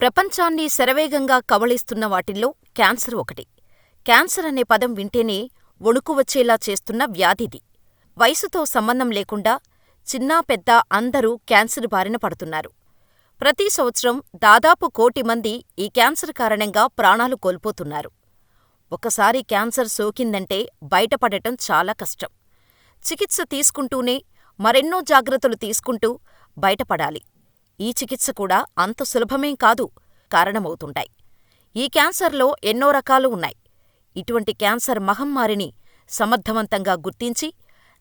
ప్రపంచాన్ని శరవేగంగా కబళిస్తున్న వాటిల్లో క్యాన్సర్ ఒకటి. క్యాన్సర్ అనే పదం వింటేనే వణుకు వచ్చేలా చేస్తున్న వ్యాధిది. వయసుతో సంబంధం లేకుండా చిన్నా పెద్దా అందరూ క్యాన్సర్ బారిన పడుతున్నారు. ప్రతి సంవత్సరం దాదాపు 1 కోటి మంది ఈ క్యాన్సర్ కారణంగా ప్రాణాలు కోల్పోతున్నారు. ఒకసారి క్యాన్సర్ సోకిందంటే బయటపడటం చాలా కష్టం. చికిత్స తీసుకుంటూనే మరెన్నో జాగ్రత్తలు తీసుకుంటూ బయటపడాలి. ఈ చికిత్స కూడా అంత సులభమేం కాదు కారణమవుతుంటాయి. ఈ క్యాన్సర్లో ఎన్నో రకాలు ఉన్నాయి. ఇటువంటి క్యాన్సర్ మహమ్మారిని సమర్థవంతంగా గుర్తించి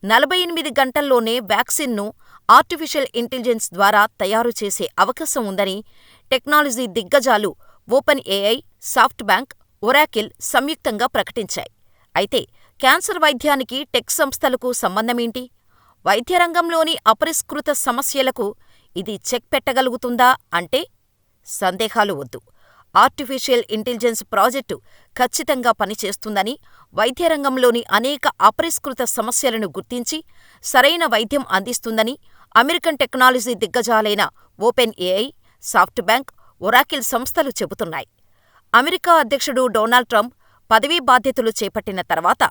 48 గంటల్లోనే వ్యాక్సిన్ను ఆర్టిఫిషియల్ ఇంటెలిజెన్స్ ద్వారా తయారు చేసే అవకాశం ఉందని టెక్నాలజీ దిగ్గజాలు OpenAI, SoftBank, Oracle సంయుక్తంగా ప్రకటించాయి. అయితే క్యాన్సర్ వైద్యానికి టెక్ సంస్థలకు సంబంధమేంటి? వైద్యరంగంలోని అపరిష్కృత సమస్యలకు ఇది చెక్ పెట్టగలుగుతుందా అంటే సందేహాలు వద్దు. ఆర్టిఫిషియల్ ఇంటెలిజెన్స్ ప్రాజెక్టు ఖచ్చితంగా పనిచేస్తుందని, వైద్యరంగంలోని అనేక అపరిష్కృత సమస్యలను గుర్తించి సరైన వైద్యం అందిస్తుందని అమెరికన్ టెక్నాలజీ దిగ్గజాలైన OpenAI, SoftBank, Oracle సంస్థలు చెబుతున్నాయి. అమెరికా అధ్యక్షుడు డొనాల్డ్ ట్రంప్ పదవీ బాధ్యతలు చేపట్టిన తర్వాత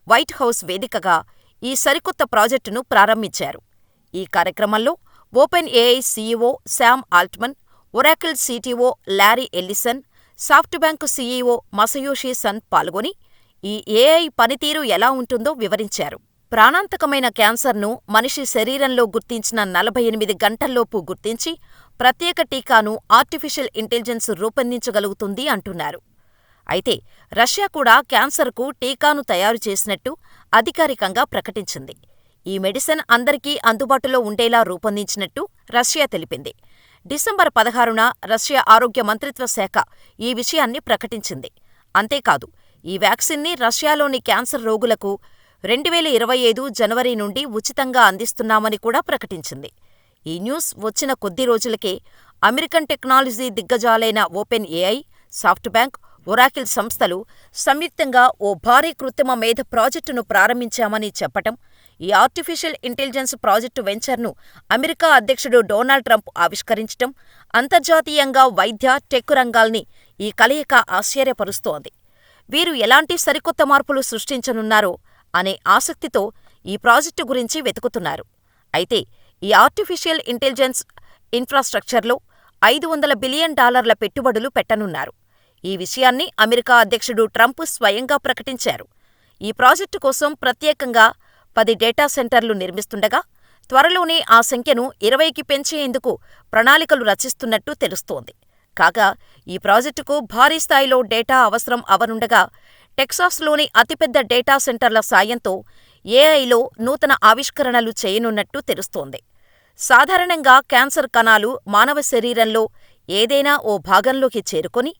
వైట్ హౌస్ వేదికగా ఈ సరికొత్త ప్రాజెక్టును ప్రారంభించారు. ఈ కార్యక్రమంలో open AI CEO Sam Altman, Oracle CTO lorry Ellison, soft bank CEO Masayoshi Son పాల్గొని ఈ ఏఐ పనితీరు ఎలా ఉంటుందో వివరించారు. ప్రాణాంతకమైన క్యాన్సర్ను మనిషి శరీరంలో గుర్తించిన 48 గంటల్లోపు గుర్తించి ప్రత్యేక టీకాను ఆర్టిఫిషియల్ ఇంటెలిజెన్స్ రూపొందించగలుగుతుంది అంటున్నారు. అయితే రష్యా కూడా క్యాన్సర్కు టీకాను తయారు చేసినట్టు అధికారికంగా ప్రకటించింది. ఈ మెడిసిన్ అందరికీ అందుబాటులో ఉండేలా రూపొందించినట్టు రష్యా తెలిపింది. డిసెంబర్ 16న రష్యా ఆరోగ్య మంత్రిత్వ శాఖ ఈ విషయాన్ని ప్రకటించింది. అంతేకాదు, ఈ వ్యాక్సిన్ని రష్యాలోని క్యాన్సర్ రోగులకు 2025 జనవరి నుండి ఉచితంగా అందిస్తున్నామని కూడా ప్రకటించింది. ఈ న్యూస్ వచ్చిన కొద్ది రోజులకే అమెరికన్ టెక్నాలజీ దిగ్గజాలైన OpenAI, SoftBank, Oracle సంస్థలు సంయుక్తంగా ఓ భారీ కృత్రిమ మేధ ప్రాజెక్టును ప్రారంభించామని చెప్పటం, ఈ ఆర్టిఫిషియల్ ఇంటెలిజెన్స్ ప్రాజెక్టు వెంచర్ను అమెరికా అధ్యక్షుడు డొనాల్డ్ ట్రంప్ ఆవిష్కరించటం అంతర్జాతీయంగా వైద్య, టెక్ రంగాల్ని ఈ కలయిక ఆశ్చర్యపరుస్తోంది. వీరు ఎలాంటి సరికొత్త మార్పులు సృష్టించనున్నారో అనే ఆసక్తితో ఈ ప్రాజెక్టు గురించి వెతుకుతున్నారు. అయితే ఈ ఆర్టిఫిషియల్ ఇంటెలిజెన్స్ ఇన్ఫ్రాస్ట్రక్చర్లో $500 బిలియన్ పెట్టుబడులు పెట్టనున్నారు. ఈ విషయాన్ని అమెరికా అధ్యక్షుడు ట్రంప్ స్వయంగా ప్రకటించారు. ఈ ప్రాజెక్టు కోసం ప్రత్యేకంగా 10 డేటా సెంటర్లు నిర్మిస్తుండగా త్వరలోనే ఆ సంఖ్యను 20కి పెంచేందుకు ప్రణాళికలు రచిస్తున్నట్టు తెలుస్తోంది. కాగా ఈ ప్రాజెక్టుకు భారీ స్థాయిలో డేటా అవసరం అవనుండగా టెక్సాస్లోని అతిపెద్ద డేటా సెంటర్ల సాయంతో ఏఐలో నూతన ఆవిష్కరణలు చేయనున్నట్టు తెలుస్తోంది. సాధారణంగా క్యాన్సర్ కణాలు మానవ శరీరంలో ఏదైనా ఓ భాగంలోకి చేరుకొని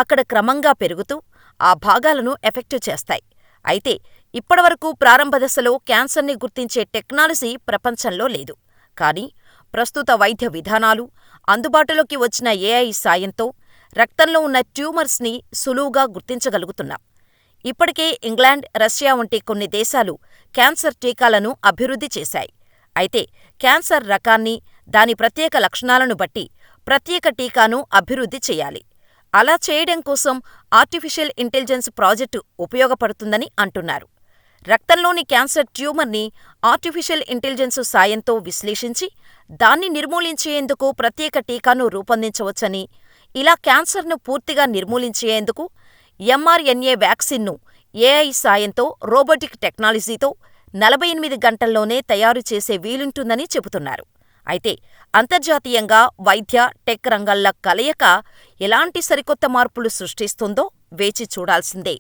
అక్కడ క్రమంగా పెరుగుతూ ఆ భాగాలను ఎఫెక్ట్ చేస్తాయి. అయితే ఇప్పటివరకు ప్రారంభ దశలో క్యాన్సర్ని గుర్తించే టెక్నాలజీ ప్రపంచంలో లేదు. కానీ ప్రస్తుత వైద్య విధానాలు, అందుబాటులోకి వచ్చిన ఏఐ సాయంతో రక్తంలో ఉన్న ట్యూమర్స్ని సులువుగా గుర్తించగలుగుతున్నాం. ఇప్పటికే ఇంగ్లాండ్, రష్యా వంటి కొన్ని దేశాలు క్యాన్సర్ టీకాలను అభివృద్ధి చేశాయి. అయితే క్యాన్సర్ రకాన్ని, దాని ప్రత్యేక లక్షణాలను బట్టి ప్రత్యేక టీకాను అభివృద్ధి చేయాలి. అలా చేయడం కోసం ఆర్టిఫిషియల్ ఇంటెలిజెన్స్ ప్రాజెక్టు ఉపయోగపడుతుందని అంటున్నారు. రక్తంలోని క్యాన్సర్ ట్యూమర్ని ఆర్టిఫిషియల్ ఇంటెలిజెన్స్ సాయంతో విశ్లేషించి దాన్ని నిర్మూలించేందుకు ప్రత్యేక టీకాను రూపొందించవచ్చని, ఇలా క్యాన్సర్ను పూర్తిగా నిర్మూలించేందుకు ఎంఆర్ఎన్ఏ వ్యాక్సిన్ను ఏఐ సాయంతో రోబోటిక్ టెక్నాలజీతో 48 గంటల్లోనే తయారు చేసే వీలుంటుందని చెబుతున్నారు. అయితే అంతర్జాతీయంగా వైద్య, టెక్ రంగాల కలయిక ఎలాంటి సరికొత్త మార్పులు సృష్టిస్తుందో వేచి చూడాల్సిందే.